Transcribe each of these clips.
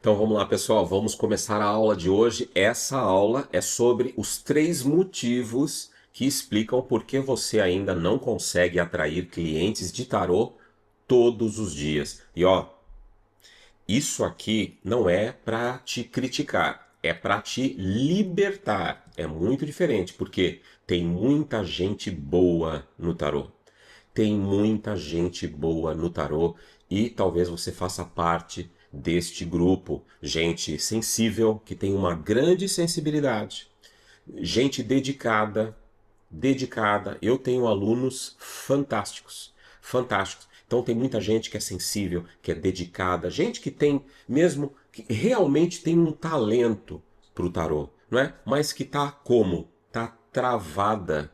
Então vamos lá, pessoal, vamos começar a aula de hoje. Essa aula é sobre os 3 motivos que explicam por que você ainda não consegue atrair clientes de tarô todos os dias. E ó, isso aqui não é para te criticar, é para te libertar. É muito diferente, porque tem muita gente boa no tarô. Tem muita gente boa no tarô e talvez você faça parte deste grupo. Gente sensível, que tem uma grande sensibilidade, gente dedicada, dedicada. Eu tenho alunos fantásticos, fantásticos. Então tem muita gente que é sensível, que é dedicada, gente que tem mesmo, que realmente tem um talento para o tarô, não é? Mas que tá como? Tá travada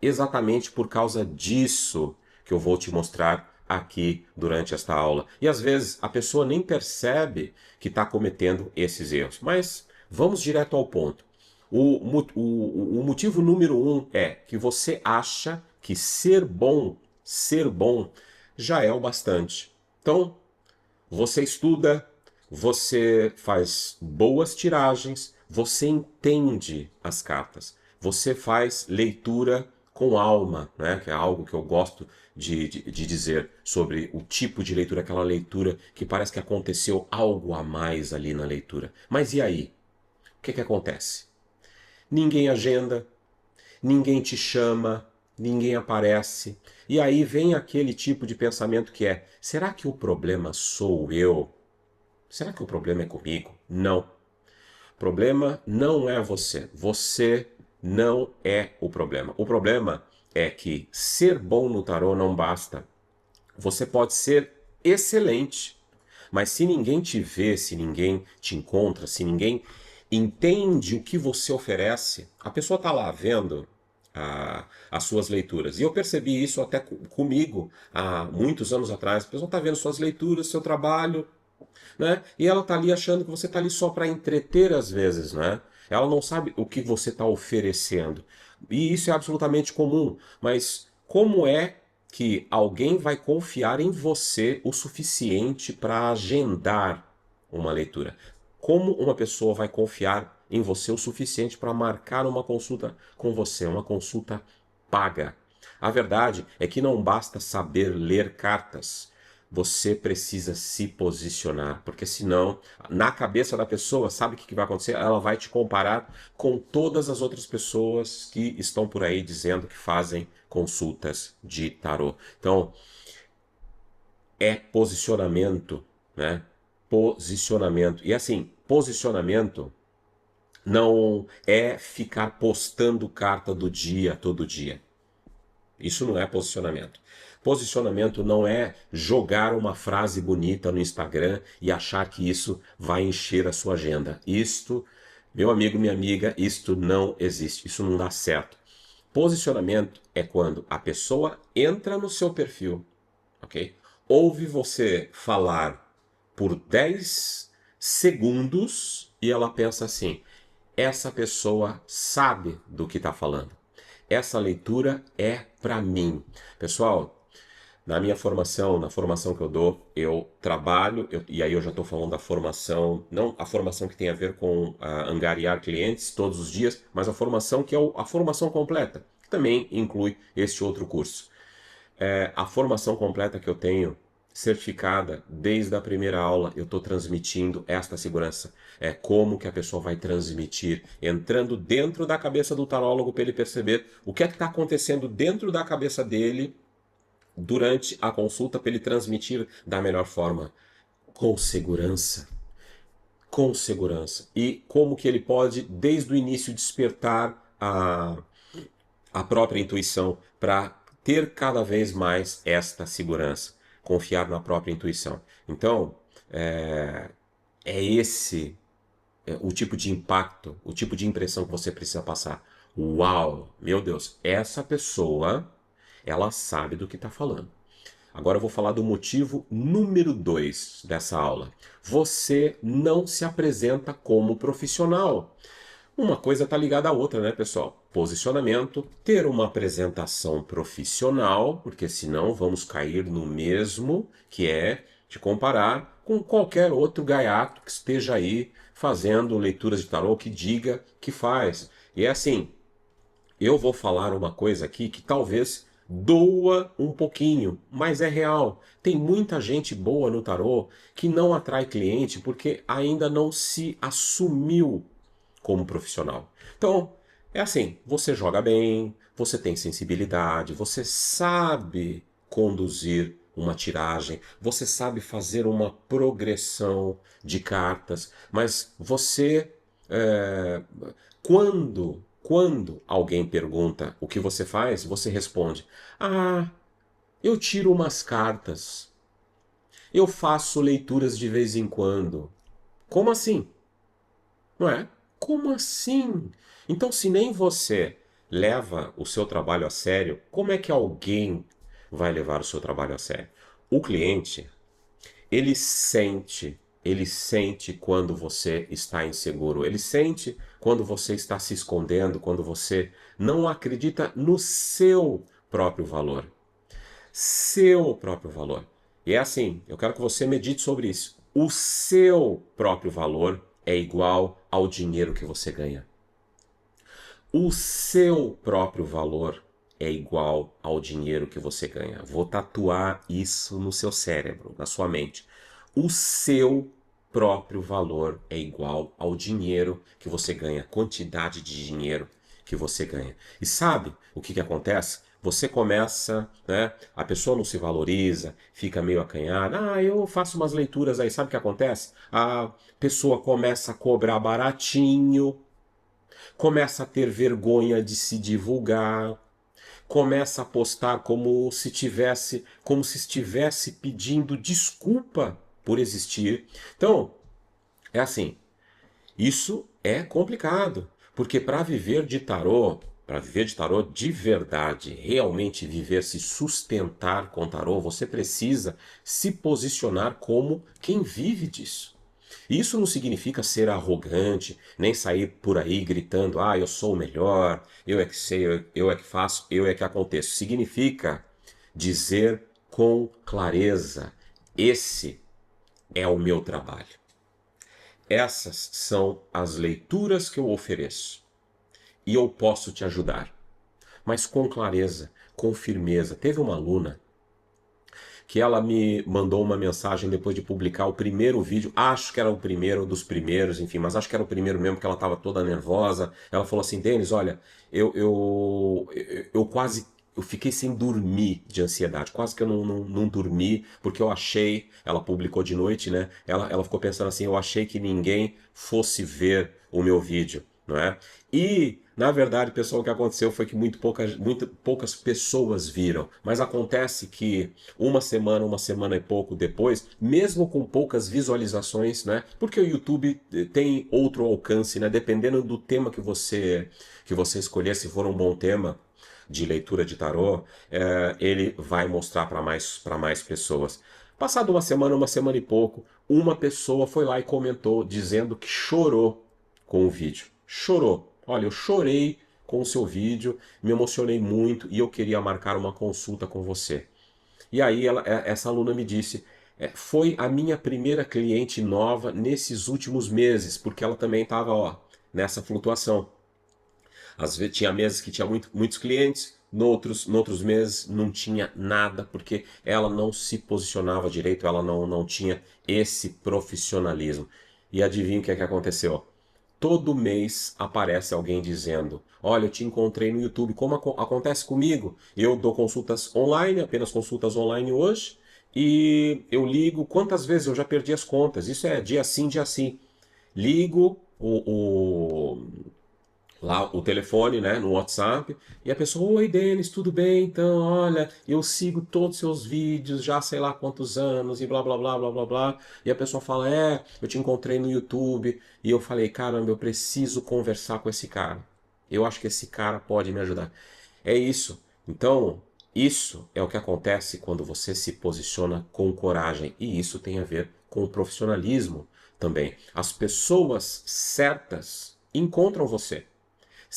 exatamente por causa disso que eu vou te mostrar aqui durante esta aula. E às vezes a pessoa nem percebe que está cometendo esses erros. Mas vamos direto ao ponto. O motivo número 1 é que você acha que ser bom já é o bastante. Então, você estuda, você faz boas tiragens, você entende as cartas, você faz leitura com alma, né? Que é algo que eu gosto de dizer sobre o tipo de leitura, aquela leitura que parece que aconteceu algo a mais ali na leitura. Mas e aí? O que acontece? Ninguém agenda, ninguém te chama, ninguém aparece. E aí vem aquele tipo de pensamento que é: será que o problema sou eu? Será que o problema é comigo? Não. O problema não é você. Você não é o problema. O problema é que ser bom no tarô não basta. Você pode ser excelente, mas se ninguém te vê, se ninguém te encontra, se ninguém entende o que você oferece, a pessoa está lá vendo as suas leituras. E eu percebi isso até comigo há muitos anos atrás. A pessoa está vendo suas leituras, seu trabalho, né? E ela está ali achando que você está ali só para entreter às vezes, né? Ela não sabe o que você está oferecendo. E isso é absolutamente comum. Mas como é que alguém vai confiar em você o suficiente para agendar uma leitura? Como uma pessoa vai confiar em você o suficiente para marcar uma consulta com você, uma consulta paga? A verdade é que não basta saber ler cartas. Você precisa se posicionar, porque senão, na cabeça da pessoa, sabe o que vai acontecer? Ela vai te comparar com todas as outras pessoas que estão por aí dizendo que fazem consultas de tarô. Então, é posicionamento, né? Posicionamento. E assim, posicionamento não é ficar postando carta do dia todo dia. Isso não é posicionamento. Posicionamento não é jogar uma frase bonita no Instagram e achar que isso vai encher a sua agenda. Isto, meu amigo, minha amiga, isto não existe. Isso não dá certo. Posicionamento é quando a pessoa entra no seu perfil, ok? Ouve você falar por 10 segundos e ela pensa assim: essa pessoa sabe do que está falando. Essa leitura é para mim. Pessoal, na minha formação, na formação que eu dou, eu trabalho, e aí eu já estou falando da formação, não a formação que tem a ver com angariar clientes todos os dias, mas a formação que é a formação completa, que também inclui este outro curso. A formação completa que eu tenho, certificada, desde a primeira aula, eu estou transmitindo esta segurança. É como que a pessoa vai transmitir, entrando dentro da cabeça do tarólogo para ele perceber o que é que está acontecendo dentro da cabeça dele durante a consulta para ele transmitir da melhor forma, com segurança. Com segurança. E como que ele pode, desde o início, despertar a própria intuição para ter cada vez mais esta segurança, confiar na própria intuição. Então, esse o tipo de impacto, o tipo de impressão que você precisa passar. Uau, meu Deus, essa pessoa, ela sabe do que está falando. Agora eu vou falar do motivo número 2 dessa aula. Você não se apresenta como profissional. Uma coisa está ligada à outra, né, pessoal? Posicionamento, ter uma apresentação profissional, porque senão vamos cair no mesmo, que é te comparar com qualquer outro gaiato que esteja aí fazendo leituras de tarô que diga que faz. E é assim, eu vou falar uma coisa aqui que talvez doa um pouquinho, mas é real. Tem muita gente boa no tarô que não atrai cliente porque ainda não se assumiu como profissional. Então, é assim, você joga bem, você tem sensibilidade, você sabe conduzir uma tiragem, você sabe fazer uma progressão de cartas, mas você, é, quando alguém pergunta o que você faz, você responde: Ah, eu tiro umas cartas, eu faço leituras de vez em quando. Como assim? Não é? Como assim? Então, se nem você leva o seu trabalho a sério, como é que alguém vai levar o seu trabalho a sério? O cliente, ele sente quando você está inseguro, ele sente quando você está se escondendo, quando você não acredita no seu próprio valor. Seu próprio valor. E é assim, eu quero que você medite sobre isso. O seu próprio valor é igual ao dinheiro que você ganha. O seu próprio valor é igual ao dinheiro que você ganha. Vou tatuar isso no seu cérebro, na sua mente. O seu próprio valor é igual ao dinheiro que você ganha, quantidade de dinheiro que você ganha. E sabe o que acontece? Você começa, né? A pessoa não se valoriza, fica meio acanhada. Ah, eu faço umas leituras aí. Sabe o que acontece? A pessoa começa a cobrar baratinho, começa a ter vergonha de se divulgar, começa a postar como se estivesse pedindo desculpa por existir. Então, é assim, isso é complicado, porque para viver de tarô de verdade, realmente viver, se sustentar com tarô, você precisa se posicionar como quem vive disso. Isso não significa ser arrogante, nem sair por aí gritando, ah, eu sou o melhor, eu é que sei, eu é que faço, eu é que aconteço. Significa dizer com clareza, esse é o meu trabalho. Essas são as leituras que eu ofereço e eu posso te ajudar, mas com clareza, com firmeza. Teve uma aluna que ela me mandou uma mensagem depois de publicar o primeiro vídeo, acho que era o primeiro dos primeiros, enfim, mas acho que era o primeiro mesmo, que ela estava toda nervosa. Ela falou assim: Denis, olha, eu quase eu fiquei sem dormir de ansiedade, quase que eu não dormi, porque eu achei, ela publicou de noite, né? Ela ficou pensando assim: eu achei que ninguém fosse ver o meu vídeo, não é? E, na verdade, pessoal, o que aconteceu foi que muito poucas pessoas viram, mas acontece que uma semana e pouco depois, mesmo com poucas visualizações, né? Porque o YouTube tem outro alcance, né? Dependendo do tema que você escolher, se for um bom tema de leitura de tarô, ele vai mostrar para mais pessoas. Passado uma semana e pouco, uma pessoa foi lá e comentou dizendo que chorou com o vídeo. Chorou. Olha, eu chorei com o seu vídeo, me emocionei muito e eu queria marcar uma consulta com você. E aí essa aluna me disse, foi a minha primeira cliente nova nesses últimos meses, porque ela também estava nessa flutuação. Às vezes tinha meses que tinha muitos clientes, noutros meses não tinha nada, porque ela não se posicionava direito, ela não tinha esse profissionalismo. E adivinha o que é que aconteceu? Todo mês aparece alguém dizendo: Olha, eu te encontrei no YouTube, como acontece comigo? Eu dou consultas online, apenas consultas online hoje, e eu ligo. Quantas vezes eu já perdi as contas? Isso é dia sim, dia sim. Ligo lá o telefone, né, no WhatsApp, e a pessoa: Oi, Denis, tudo bem? Então, olha, eu sigo todos os seus vídeos já sei lá quantos anos e blá blá blá blá blá blá. E a pessoa fala: eu te encontrei no YouTube e eu falei: caramba, eu preciso conversar com esse cara. Eu acho que esse cara pode me ajudar. É isso. Então, isso é o que acontece quando você se posiciona com coragem, e isso tem a ver com o profissionalismo também. As pessoas certas encontram você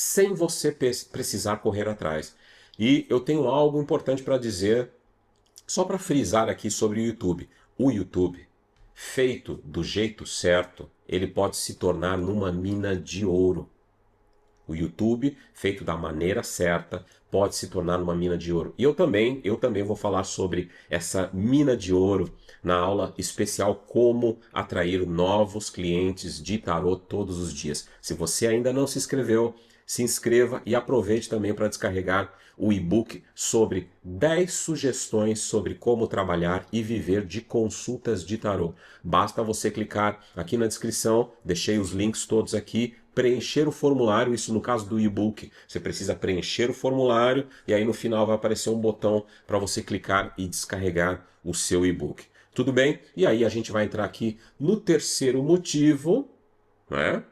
sem você precisar correr atrás. E eu tenho algo importante para dizer, só para frisar aqui sobre o YouTube. O YouTube, feito do jeito certo, ele pode se tornar numa mina de ouro. O YouTube, feito da maneira certa, pode se tornar uma mina de ouro. E eu também vou falar sobre essa mina de ouro na aula especial Como Atrair Novos Clientes de Tarô todos os dias. Se você ainda não se inscreveu, se inscreva e aproveite também para descarregar o e-book sobre 10 sugestões sobre como trabalhar e viver de consultas de tarô. Basta você clicar aqui na descrição, deixei os links todos aqui, preencher o formulário, isso no caso do e-book, você precisa preencher o formulário e aí no final vai aparecer um botão para você clicar e descarregar o seu e-book. Tudo bem? E aí a gente vai entrar aqui no terceiro motivo, né?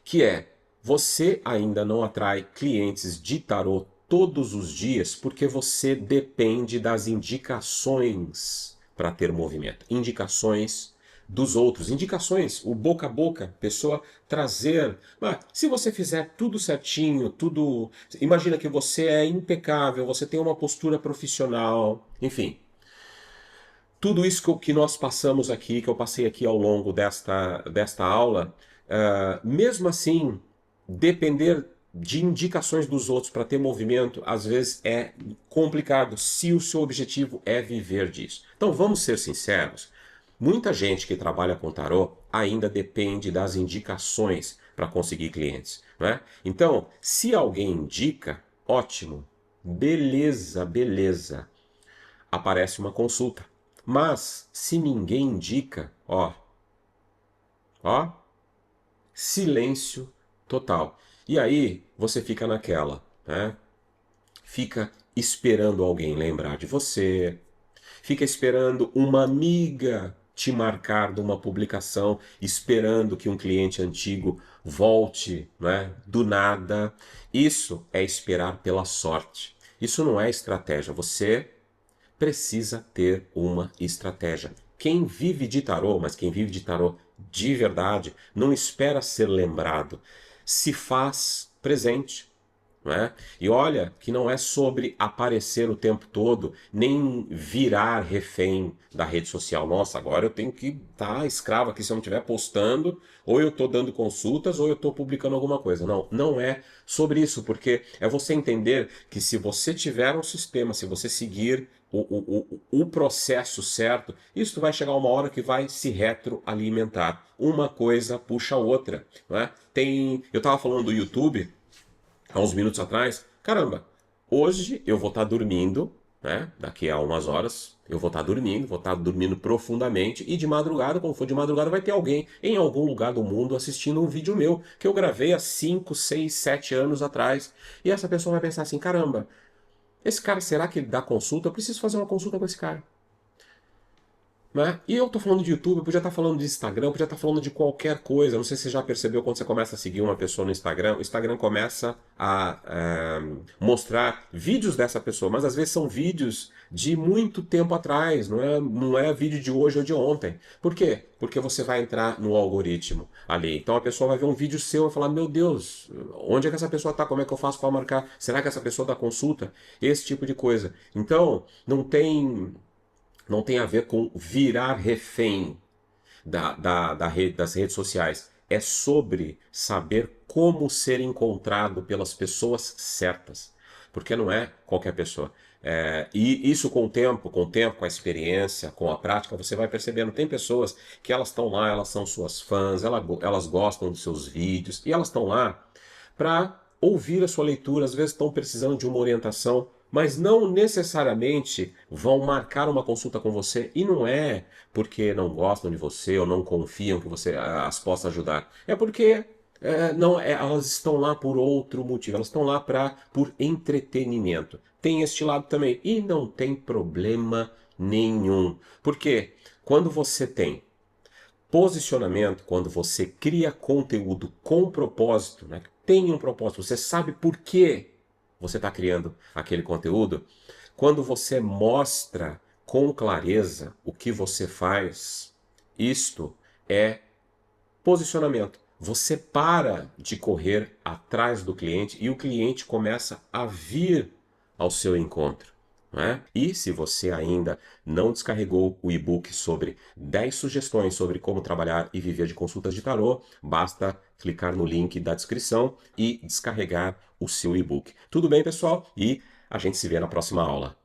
Que é você ainda não atrai clientes de tarô todos os dias porque você depende das indicações para ter movimento. Indicações dos outros, indicações, o boca a boca, pessoa trazer. Mas se você fizer tudo certinho, tudo. Imagina que você é impecável, você tem uma postura profissional, enfim. Tudo isso que nós passamos aqui, que eu passei aqui ao longo desta aula, mesmo assim, depender de indicações dos outros para ter movimento, às vezes é complicado se o seu objetivo é viver disso. Então vamos ser sinceros, muita gente que trabalha com tarô ainda depende das indicações para conseguir clientes, não é? Então, se alguém indica, ótimo, beleza, beleza, aparece uma consulta. Mas se ninguém indica, ó, silêncio total. E aí você fica naquela, né? Fica esperando alguém lembrar de você, fica esperando uma amiga te marcar de uma publicação, esperando que um cliente antigo volte, né? Do nada. Isso é esperar pela sorte. Isso não é estratégia. Você precisa ter uma estratégia. Quem vive de tarô, mas quem vive de tarô de verdade, não espera ser lembrado, se faz presente. Não é? E olha que não é sobre aparecer o tempo todo, nem virar refém da rede social. Nossa, agora eu tenho que estar escravo aqui se eu não estiver postando, ou eu estou dando consultas, ou eu estou publicando alguma coisa. Não, não é sobre isso, porque é você entender que se você tiver um sistema, se você seguir o processo certo, isso vai chegar uma hora que vai se retroalimentar. Uma coisa puxa a outra. Não é? Eu estava falando do YouTube há uns minutos atrás, caramba, hoje eu vou estar dormindo, né? Daqui a umas horas eu vou estar dormindo profundamente e de madrugada, quando for de madrugada, vai ter alguém em algum lugar do mundo assistindo um vídeo meu que eu gravei há 5, 6, 7 anos atrás. E essa pessoa vai pensar assim, caramba, esse cara, será que ele dá consulta? Eu preciso fazer uma consulta com esse cara. Né? E eu tô falando de YouTube, eu podia estar falando de Instagram, eu podia estar falando de qualquer coisa. Não sei se você já percebeu quando você começa a seguir uma pessoa no Instagram, o Instagram começa a mostrar vídeos dessa pessoa, mas às vezes são vídeos de muito tempo atrás, não é vídeo de hoje ou de ontem. Por quê? Porque você vai entrar no algoritmo ali. Então a pessoa vai ver um vídeo seu e falar, meu Deus, onde é que essa pessoa está? Como é que eu faço para marcar? Será que essa pessoa dá consulta? Esse tipo de coisa. Então, não tem a ver com virar refém das redes sociais. É sobre saber como ser encontrado pelas pessoas certas. Porque não é qualquer pessoa. E isso com o tempo, com a experiência, com a prática, você vai percebendo. Tem pessoas que elas estão lá, elas são suas fãs, elas gostam dos seus vídeos, e elas estão lá para ouvir a sua leitura, às vezes estão precisando de uma orientação, mas não necessariamente vão marcar uma consulta com você, e não é porque não gostam de você ou não confiam que você as possa ajudar. É porque não, elas estão lá por outro motivo, elas estão lá por entretenimento. Tem este lado também, e não tem problema nenhum. Porque quando você tem posicionamento, quando você cria conteúdo com propósito, né? Tem um propósito, você sabe por que você está criando aquele conteúdo. Quando você mostra com clareza o que você faz, isto é posicionamento. Você para de correr atrás do cliente e o cliente começa a vir ao seu encontro. não é? E se você ainda não descarregou o e-book sobre 10 sugestões sobre como trabalhar e viver de consultas de tarô, basta clicar no link da descrição e descarregar o seu e-book. Tudo bem, pessoal? E a gente se vê na próxima aula.